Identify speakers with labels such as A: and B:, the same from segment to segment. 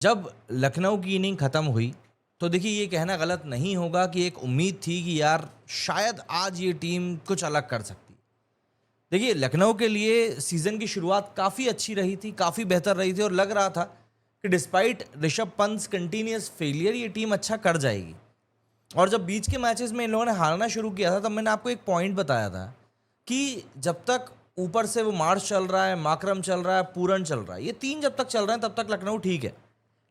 A: जब लखनऊ की इनिंग खत्म हुई तो देखिए ये कहना गलत नहीं होगा कि एक उम्मीद थी कि यार शायद आज ये टीम कुछ अलग कर सकती है। देखिए लखनऊ के लिए सीजन की शुरुआत काफ़ी अच्छी रही थी, काफ़ी बेहतर रही थी और लग रहा था कि despite Rishabh Pant continuous failure ये टीम अच्छा कर जाएगी। और जब बीच के मैचेस में इन लोगों ने हारना शुरू किया था तब मैंने आपको एक पॉइंट बताया था कि जब तक ऊपर से वो मार्च चल रहा है, माकरम चल रहा है, पूरन चल रहा है, ये तीन जब तक चल रहे हैं तब तक लखनऊ ठीक है।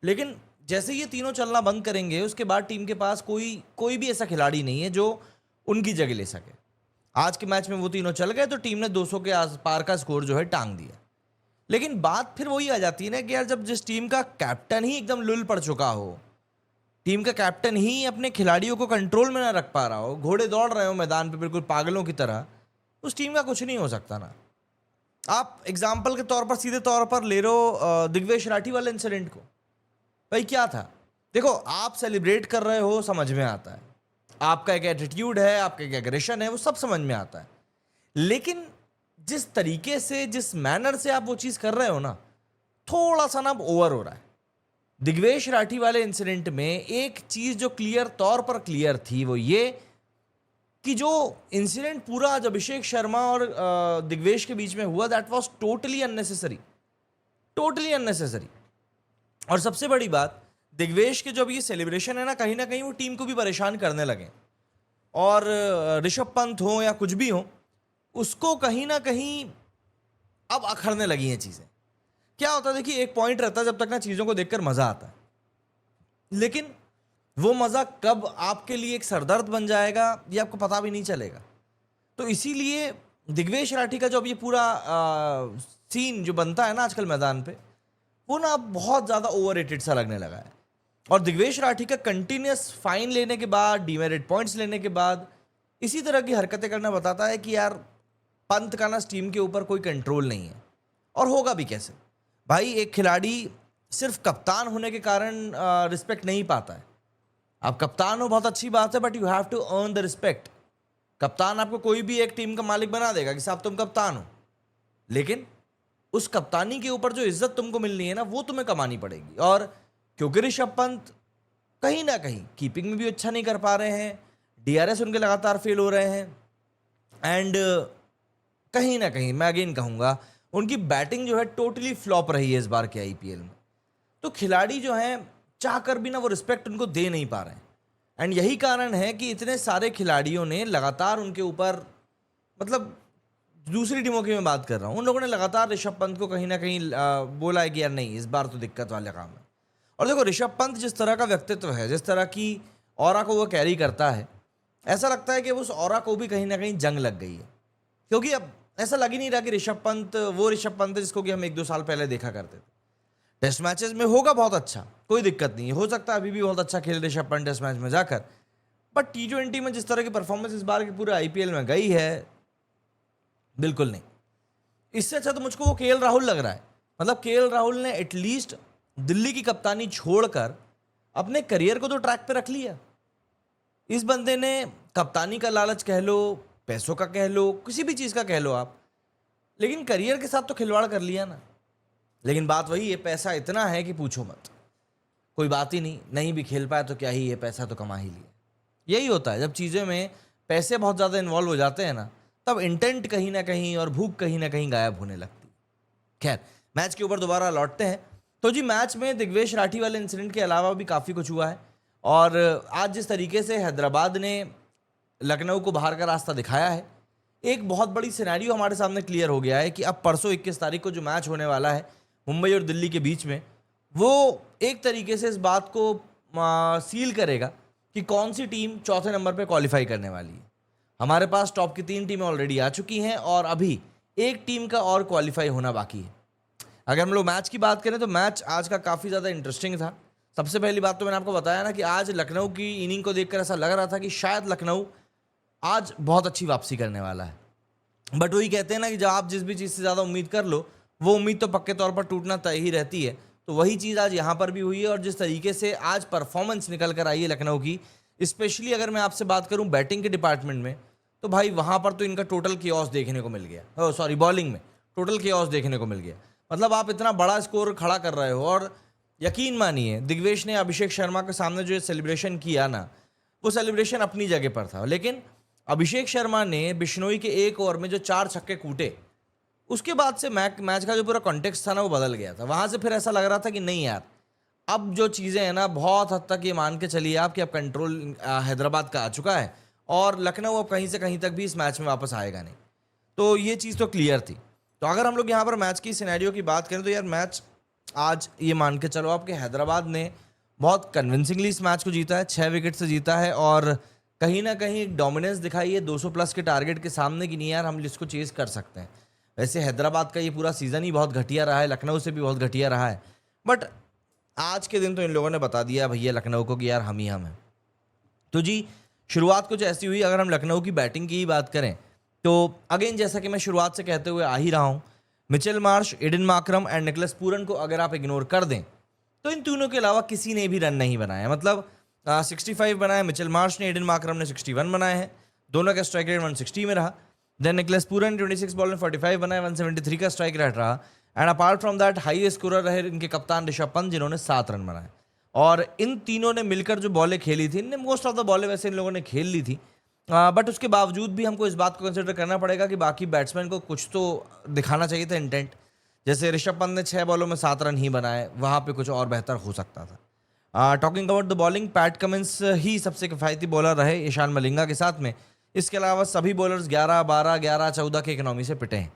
A: लेकिन जैसे ये तीनों चलना बंद करेंगे उसके बाद टीम के पास कोई कोई भी ऐसा खिलाड़ी नहीं है जो उनकी जगह ले सके। आज के मैच में वो तीनों चल गए तो टीम ने 200 के आस पार का स्कोर जो है टांग दिया। लेकिन बात फिर वही आ जाती है ना कि यार जब जिस टीम का कैप्टन ही एकदम लुल पड़ चुका हो, टीम का कैप्टन ही अपने खिलाड़ियों को कंट्रोल में ना रख पा रहा हो, घोड़े दौड़ रहे हो मैदान पे बिल्कुल पागलों की तरह, उस टीम का कुछ नहीं हो सकता ना। आप एग्जाम्पल के तौर पर सीधे तौर पर ले लो दिग्वेश राठी वाले इंसिडेंट को। भाई क्या था? देखो आप सेलिब्रेट कर रहे हो समझ में आता है, आपका एक एटीट्यूड है, आपका एक एग्रेशन है, वो सब समझ में आता है। लेकिन जिस तरीके से, जिस मैनर से आप वो चीज़ कर रहे हो ना, थोड़ा सा ना ओवर हो रहा है। दिग्वेश राठी वाले इंसिडेंट में एक चीज़ जो क्लियर तौर पर क्लियर थी वो ये कि जो इंसिडेंट पूरा आज अभिषेक शर्मा और दिग्वेश के बीच में हुआ, that was totally unnecessary, totally unnecessary. और सबसे बड़ी बात, दिग्वेश के जो अब ये सेलिब्रेशन है ना कहीं वो टीम को भी परेशान करने लगे। और ऋषभ पंत हो या कुछ भी हो, उसको कहीं ना कहीं अब अखरने लगी हैं चीज़ें। क्या होता है, देखिए एक पॉइंट रहता है जब तक ना चीज़ों को देखकर मज़ा आता है, लेकिन वो मज़ा कब आपके लिए एक सरदर्द बन जाएगा ये आपको पता भी नहीं चलेगा। तो इसीलिए दिग्वेश राठी का जो अब ये पूरा सीन जो बनता है ना आजकल मैदान पे, वो ना अब बहुत ज़्यादा ओवररेटेड सा लगने लगा है। और दिग्वेश राठी का कंटिन्यूस फाइन लेने के बाद, डीमेरिट पॉइंट्स लेने के बाद इसी तरह की हरकतें करना बताता है कि यार पंत का ना इस टीम के ऊपर कोई कंट्रोल नहीं है। और होगा भी कैसे भाई? एक खिलाड़ी सिर्फ कप्तान होने के कारण रिस्पेक्ट नहीं पाता है। आप कप्तान हो बहुत अच्छी बात है, but you have to earn the respect. कप्तान आपको कोई भी एक टीम का मालिक बना देगा कि साहब तुम कप्तान हो, लेकिन उस कप्तानी के ऊपर जो इज्जत तुमको मिलनी है ना वो तुम्हें कमानी पड़ेगी। और क्योंकि ऋषभ पंत कहीं ना कहीं कीपिंग में भी अच्छा नहीं कर पा रहे हैं, डीआरएस उनके लगातार फेल हो रहे हैं, एंड कहीं ना कहीं मैं अगेन कहूँगा उनकी बैटिंग जो है टोटली फ्लॉप रही है इस बार के आईपीएल में। तो खिलाड़ी जो हैं चाह कर भी ना वो रिस्पेक्ट उनको दे नहीं पा रहे हैं। एंड यही कारण है कि इतने सारे खिलाड़ियों ने लगातार उनके ऊपर, मतलब दूसरी टीमों की मैं बात कर रहा हूँ, उन लोगों ने लगातार ऋषभ पंत को कहीं ना कहीं बोला है कि यार नहीं, इस बार तो दिक्कत वाला काम है। और देखो ऋषभ पंत जिस तरह का व्यक्तित्व है, जिस तरह की ऑरा को वो कैरी करता है, ऐसा लगता है कि उस ऑरा को भी कहीं ना कहीं जंग लग गई है। क्योंकि अब ऐसा लग ही नहीं रहा कि ऋषभ पंत वो ऋषभ पंत है जिसको कि हम 1-2 साल पहले देखा करते थे। टेस्ट मैचेस में होगा बहुत अच्छा, कोई दिक्कत नहीं है, हो सकता है अभी भी बहुत अच्छा खेले ऋषभ पंत टेस्ट मैच में जाकर, बट T20 में जिस तरह की परफॉर्मेंस इस बार की पूरे आईपीएल में गई है, बिल्कुल नहीं। इससे अच्छा तो मुझको वो केएल राहुल लग रहा है। मतलब केएल राहुल ने एटलीस्ट दिल्ली की कप्तानी छोड़कर अपने करियर को तो ट्रैक पे रख लिया। इस बंदे ने कप्तानी का लालच कह लो, पैसों का कह लो, किसी भी चीज़ का कह लो आप, लेकिन करियर के साथ तो खिलवाड़ कर लिया ना। लेकिन बात वही है, पैसा इतना है कि पूछो मत, कोई बात ही नहीं, नहीं भी खेल पाया तो क्या ही है, पैसा तो कमा ही लिया। यही होता है जब चीज़ों में पैसे बहुत ज़्यादा इन्वॉल्व हो जाते हैं ना, तब इंटेंट कहीं ना कहीं और भूख कहीं ना कहीं गायब होने लगती है। खैर, मैच के ऊपर दोबारा लौटते हैं। तो जी मैच में दिग्वेश राठी वाले इंसिडेंट के अलावा भी काफ़ी कुछ हुआ है। और आज जिस तरीके से हैदराबाद ने लखनऊ को बाहर का रास्ता दिखाया है, एक बहुत बड़ी सिनेरियो हमारे सामने क्लियर हो गया है कि अब परसों 21 तारीख को जो मैच होने वाला है मुंबई और दिल्ली के बीच में, वो एक तरीके से इस बात को सील करेगा कि कौन सी टीम चौथे नंबर पे क्वालिफाई करने वाली है। हमारे पास टॉप की 3 टीमें ऑलरेडी आ चुकी हैं और अभी एक टीम का और क्वालिफाई होना बाकी है। अगर हम लोग मैच की बात करें तो मैच आज का काफ़ी ज़्यादा इंटरेस्टिंग था। सबसे पहली बात तो मैंने आपको बताया ना कि आज लखनऊ की इनिंग को देखकर ऐसा लग रहा था कि शायद लखनऊ आज बहुत अच्छी वापसी करने वाला है। बट वही कहते हैं ना कि जब आप जिस भी चीज़ से ज़्यादा उम्मीद कर लो, वो उम्मीद तो पक्के तौर पर टूटना तय ही रहती है। तो वही चीज़ आज यहाँ पर भी हुई है। और जिस तरीके से आज परफॉर्मेंस निकल कर आई है लखनऊ की, स्पेशली अगर मैं आपसे बात करूँ बैटिंग के डिपार्टमेंट में, तो भाई वहाँ पर तो इनका टोटल केओस देखने को मिल गया। सॉरी, बॉलिंग में टोटल केओस देखने को मिल गया। मतलब आप इतना बड़ा स्कोर खड़ा कर रहे हो और यकीन मानिए दिग्वेश ने अभिषेक शर्मा के सामने जो सेलिब्रेशन किया ना, वो सेलिब्रेशन अपनी जगह पर था, लेकिन अभिषेक शर्मा ने बिश्नोई के एक ओवर में जो 4 छक्के कूटे, उसके बाद से मैच का जो पूरा कॉन्टेक्स्ट था ना वो बदल गया था। वहां से फिर ऐसा लग रहा था कि नहीं यार, अब जो चीज़ें हैं ना बहुत हद तक ये मान के चलिए आप कि अब कंट्रोल हैदराबाद का आ चुका है और लखनऊ अब कहीं से कहीं तक भी इस मैच में वापस आएगा नहीं। तो ये चीज़ तो क्लियर थी। तो अगर हम लोग यहाँ पर मैच की सिनेरियो की बात करें तो यार मैच आज ये मान के चलो आप कि हैदराबाद ने बहुत कन्विंसिंगली इस मैच को जीता है, 6 विकेट से जीता है और कहीं ना कहीं एक डोमिनेंस दिखाई है 200 प्लस के टारगेट के सामने कि नहीं यार हम इसको चेज़ कर सकते हैं। वैसे हैदराबाद का ये पूरा सीज़न ही बहुत घटिया रहा है, लखनऊ से भी बहुत घटिया रहा है, बट आज के दिन तो इन लोगों ने बता दिया भैया लखनऊ को कि यार हम ही हम हैं। तो जी शुरुआत कुछ ऐसी हुई। अगर हम लखनऊ की बैटिंग की ही बात करें तो अगेन जैसा कि मैं शुरुआत से कहते हुए आ ही रहा हूँ, Mitchell Marsh, Aiden Markram and Nicholas Pooran को अगर आप इग्नोर कर दें तो इन तीनों के अलावा किसी ने भी रन नहीं बनाया। मतलब 65 बनाए मिचेल मार्श ने, एडन मार्करम ने 61 बनाए हैं, दोनों का स्ट्राइक रेट 160 में रहा। देन निकोलस पूरन 26 बॉल में 45 बनाए, 173 का स्ट्राइक रेट रहा। And apart from that high scorer रहे इनके कप्तान ऋषभ पंत जिन्होंने 7 रन बनाए। और इन तीनों ने मिलकर जो बॉलें खेली थी, इनने मोस्ट ऑफ द बॉलें वैसे इन लोगों ने खेल ली थी, बट उसके बावजूद भी हमको इस बात को कंसिडर करना पड़ेगा कि बाकी बैट्समैन को कुछ तो दिखाना चाहिए था इंटेंट। जैसे ऋषभ पंत ने 6 बॉलों में 7 रन ही बनाए, वहाँ पे कुछ और बेहतर हो सकता था। Talking about the bowling, Pat Cummins ही सबसे किफ़ायती बॉलर रहे ईशान मलिंगा के साथ में। इसके अलावा सभी बॉलर्स 11, 12, 11, 14 के इकोनॉमी से पिटे हैं।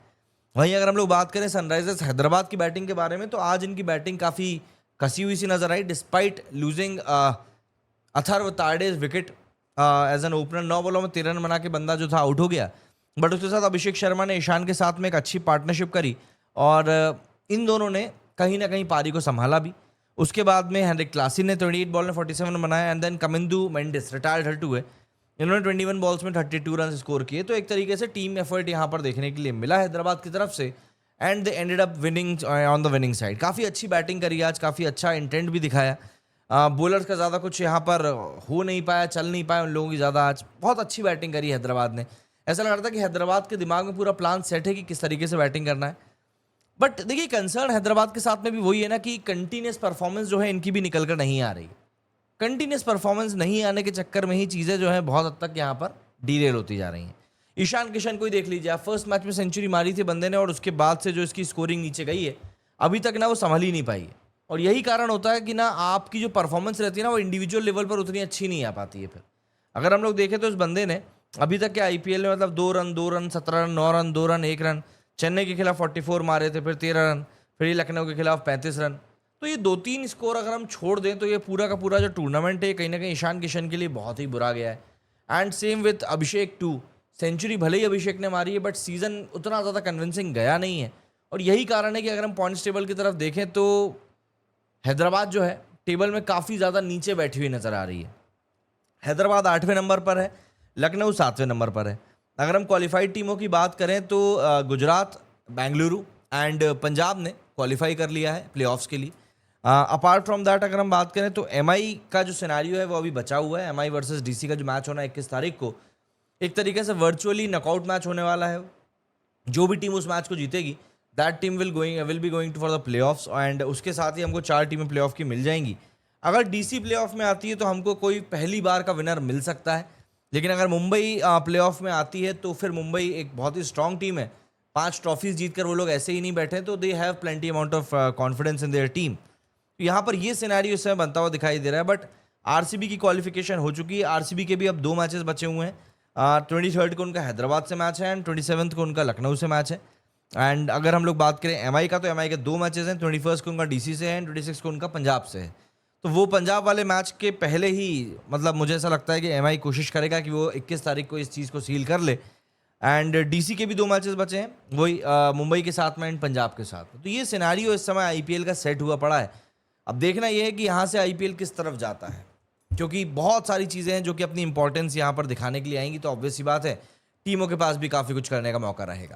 A: वहीं अगर हम लोग बात करें सनराइजर्स हैदराबाद की बैटिंग के बारे में तो आज इनकी बैटिंग काफ़ी कसी हुई सी नजर आई despite losing Atharva Taide's wicket as an opener. 9 बॉलों में 13 रन बना के बंदा जो था आउट हो गया, बट उसके साथ अभिषेक शर्मा ने ईशान के साथ में एक अच्छी पार्टनरशिप करी और इन दोनों ने कहीं ना कहीं पारी को संभाला भी। उसके बाद में हेनरिक क्लासन ने 28 बॉल में 47 रन बनाया and then Kamindu Mendis retired 32 है, इन्होंने 21 बॉल्स में 32 रन स्कोर किए। तो एक तरीके से टीम एफर्ट यहाँ पर देखने के लिए मिला हैदराबाद की तरफ से and they ended up winning on the winning side. काफ़ी अच्छी बैटिंग करी आज, काफ़ी अच्छा इंटेंट भी दिखाया। बॉलर्स का ज़्यादा कुछ यहाँ पर हो नहीं पाया, चल नहीं पाया उन लोगों की ज़्यादा। आज बहुत अच्छी बैटिंग करी हैदराबाद ने। ऐसा लग रहा था कि हैदराबाद के दिमाग में पूरा प्लान सेट है कि किस तरीके से बैटिंग करना है। बट देखिए कंसर्न हैदराबाद के साथ में भी वही है ना कि कंटिन्यूस परफॉर्मेंस जो है इनकी भी निकल कर नहीं आ रही। कंटिन्यूस परफॉर्मेंस नहीं आने के चक्कर में ही चीज़ें जो है बहुत हद तक यहाँ पर डीरेल होती जा रही हैं। ईशान किशन को ही देख लीजिए आप, फर्स्ट मैच में सेंचुरी मारी थी बंदे ने और उसके बाद से जो इसकी स्कोरिंग नीचे गई है अभी तक ना वो संभल ही नहीं पाई है। और यही कारण होता है कि ना आपकी जो परफॉर्मेंस रहती है ना वो इंडिविजुअल लेवल पर उतनी अच्छी नहीं आ पाती है। फिर अगर हम लोग देखें तो इस बंदे ने अभी तक के आईपीएल में मतलब 2 run 2 run 17 run 9 run 2 run 1 run, Chennai के खिलाफ 44 मारे थे, फिर 13 रन, फिर ये लखनऊ के खिलाफ 35 रन। तो ये 2-3 स्कोर अगर हम छोड़ दें तो ये पूरा का पूरा जो टूर्नामेंट है कहीं ना कहीं ईशान किशन के लिए बहुत ही बुरा गया है। And same with Abhishek too, century भले ही अभिषेक ने मारी है बट सीजन उतना ज़्यादा कन्विंसिंग गया नहीं है। और यही कारण है कि अगर हम पॉइंट्स टेबल की तरफ देखें तो हैदराबाद जो है टेबल में काफ़ी ज़्यादा नीचे बैठी हुई नज़र आ रही है। हैदराबाद 8वें नंबर पर है, लखनऊ 7वें नंबर पर है। अगर हम क्वालिफाइड टीमों की बात करें तो गुजरात, बेंगलुरु एंड पंजाब ने क्वालिफाई कर लिया है प्लेऑफ्स के लिए। अपार्ट फ्रॉम दैट अगर हम बात करें तो एमआई का जो सिनेरियो है वो अभी बचा हुआ है। एमआई वर्सेस डीसी का जो मैच होना है 21 तारीख को, एक तरीके से वर्चुअली नॉकआउट मैच होने वाला है। जो भी टीम उस मैच को जीतेगी that team will be going to for the playoffs and उसके साथ ही हमको 4 टीमें प्लेऑफ की मिल जाएंगी। अगर डीसी प्लेऑफ में आती है तो हमको कोई पहली बार का विनर मिल सकता है, लेकिन अगर मुंबई प्लेऑफ में आती है तो फिर मुंबई एक बहुत ही स्ट्रांग टीम है। 5 ट्रॉफीज जीतकर वो लोग ऐसे ही नहीं बैठे, तो they have plenty amount of confidence in their team. तो यहाँ पर ये सिनेरियो इस समय बनता हुआ दिखाई दे रहा है। बट आरसीबी की क्वालिफिकेशन हो चुकी है। आरसीबी के भी अब 2 मैचेस बचे हुए हैं। 23 को उनका हैदराबाद से मैच है एंड 27 को उनका लखनऊ से मैच है। एंड अगर हम लोग बात करें एमआई का तो एमआई के 2 मैचेस हैं। 21 को उनका डीसी से है एंड 26 को उनका पंजाब से है। तो वो पंजाब वाले मैच के पहले ही मतलब मुझे ऐसा लगता है कि एमआई कोशिश करेगा कि वो 21 तारीख को इस चीज़ को सील कर ले। एंड डीसी के भी 2 मैचेस बचे हैं, वही मुंबई के साथ में एंड पंजाब के साथ में। तो ये सिनेरियो इस समय आईपीएल का सेट हुआ पड़ा है। अब देखना ये है कि यहाँ से आईपीएल किस तरफ जाता है, क्योंकि बहुत सारी चीज़ें हैं जो कि अपनी इंपॉर्टेंस यहाँ पर दिखाने के लिए आएंगी। तो ऑब्वियस सी बात है टीमों के पास भी काफ़ी कुछ करने का मौका रहेगा।